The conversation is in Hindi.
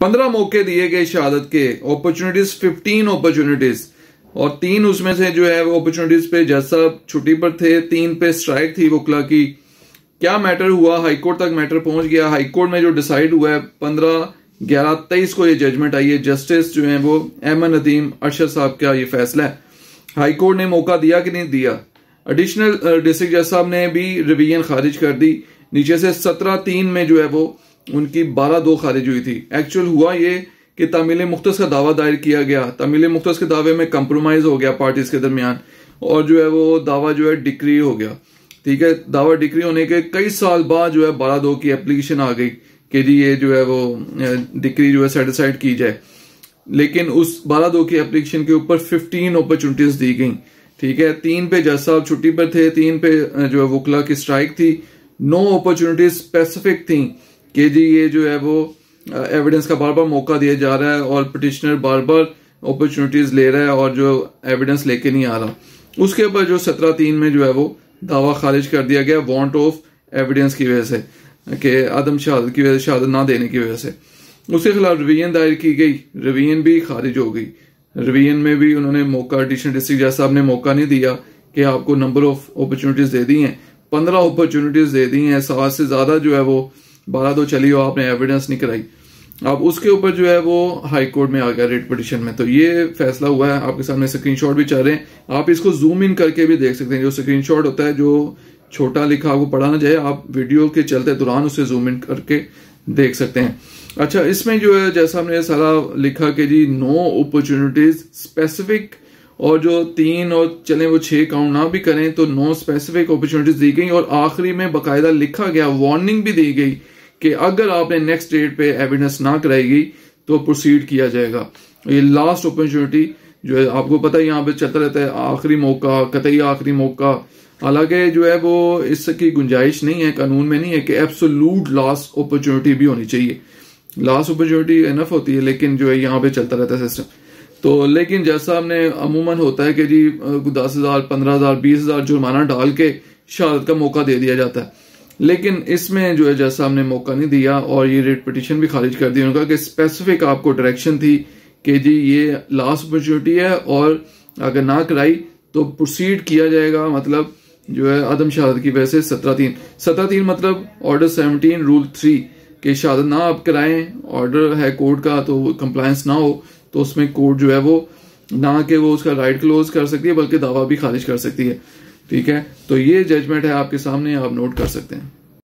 15 मौके दिए गए शहादत के, अपॉर्चुनिटीज 15 अपॉर्चुनिटीज, और 3 उसमें से जो है वो अपॉर्चुनिटीज पे जज साहब छुट्टी पर थे, 3 पे स्ट्राइक थी वकला की। क्या मैटर हुआ, हाईकोर्ट तक मैटर पहुंच गया। हाईकोर्ट में जो डिसाइड हुआ है 15/11/23 को ये जजमेंट आई है। जस्टिस जो है वो अहमद नदीम अरशद साहब का ये फैसला है। हाईकोर्ट ने मौका दिया कि नहीं दिया। एडिशनल डिस्ट्रिक्ट जज साहब ने भी रिवीजन खारिज कर दी। नीचे से 17/3 में जो है वो उनकी 12/2 खारिज हुई थी। एक्चुअल हुआ ये कि तामील मुख्तस का दावा दायर किया गया। तामील मुख्तस के दावे में कंप्रोमाइज हो गया पार्टीज के दरमियान, और जो है वो दावा जो है डिक्री हो गया। ठीक है, दावा डिक्री होने के कई साल बाद जो है 12/2 की एप्लीकेशन आ गई कि जी ये जो है वो डिक्री जो है सेटिस्फाइड की जाए। लेकिन उस 12/2 की एप्लीकेशन के ऊपर 15 अपॉर्चुनिटीज दी गई। ठीक है, 3 पे जज साहब छुट्टी पर थे, 3 पे जो है वकला की स्ट्राइक थी। 9 अपॉर्चुनिटीज स्पेसिफिक थी कि जी ये जो है वो एविडेंस का बार बार मौका दिया जा रहा है और पिटिशनर बार बार अपॉर्चुनिटीज ले रहा है और जो एविडेंस लेके नहीं आ रहा। उसके ऊपर जो 17/3 में जो है वो दावा खारिज कर दिया गया वांट ऑफ एविडेंस की वजह से, कि आदम शहादत की वजह से, शहादत ना देने की वजह से। उसके खिलाफ रिवीजन दायर की गई, रिवीजन भी खारिज हो गई। रिवीजन में भी उन्होंने मौका, एडिशनल डिस्ट्रिक्ट जज साहब ने मौका नहीं दिया कि आपको नंबर ऑफ अपॉर्चुनिटीज दे दी हैं, 15 अपॉर्चुनिटीज दे दी हैं, 7 से ज्यादा जो है वो 12/2 चली हो, आपने एविडेंस नहीं कराई। अब उसके ऊपर जो है वो हाई कोर्ट में आ गया रेट पिटिशन में। तो ये फैसला हुआ है, आपके सामने स्क्रीनशॉट भी चल रहे हैं, आप इसको जूम इन करके भी देख सकते हैं। जो स्क्रीनशॉट होता है, जो छोटा लिखा आपको पढ़ा ना जाए, आप वीडियो के चलते दौरान उसे जूम इन करके देख सकते हैं। अच्छा, इसमें जो है जैसा हमने सारा लिखा कि जी 9 अपॉर्चुनिटीज स्पेसिफिक, और जो 3 और चले वो 6 काउंट ना भी करें तो 9 स्पेसिफिक अपॉर्चुनिटीज दी गई, और आखिरी में बाकायदा लिखा गया, वार्निंग भी दी गई कि अगर आपने नेक्स्ट डेट पे एविडेंस ना कराएगी तो प्रोसीड किया जाएगा। ये लास्ट अपॉर्चुनिटी जो है, आपको पता है यहाँ पे चलता रहता है आखिरी मौका, कतई आखिरी मौका। हालांकि जो है वो इसकी गुंजाइश नहीं है, कानून में नहीं है कि एब्सोल्यूट लास्ट अपॉर्चुनिटी भी होनी चाहिए। लास्ट अपॉर्चुनिटी इनफ होती है, लेकिन जो है यहाँ पे चलता रहता है सिस्टम। तो लेकिन जज साहब ने अमूमन होता है कि जी 10,000, 15,000, 20,000 जुर्माना डाल के शहादत का मौका दे दिया जाता है। लेकिन इसमें जो है जज साहब ने मौका नहीं दिया और ये रेट पिटिशन भी खारिज कर दी। उन्होंने कहा कि स्पेसिफिक आपको डायरेक्शन थी कि जी ये लास्ट अपॉर्चुनिटी है, और अगर ना कराई तो प्रोसीड किया जाएगा, मतलब जो है आदम शहादत की वजह से 17/3 मतलब ऑर्डर 17 रूल 3 कि शहादत ना आप कराएं, ऑर्डर है कोर्ट का, तो कंप्लायंस ना हो तो उसमें कोर्ट जो है वो ना कि वो उसका राइट क्लोज कर सकती है, बल्कि दावा भी खारिज कर सकती है। ठीक है, तो ये जजमेंट है आपके सामने, आप नोट कर सकते हैं।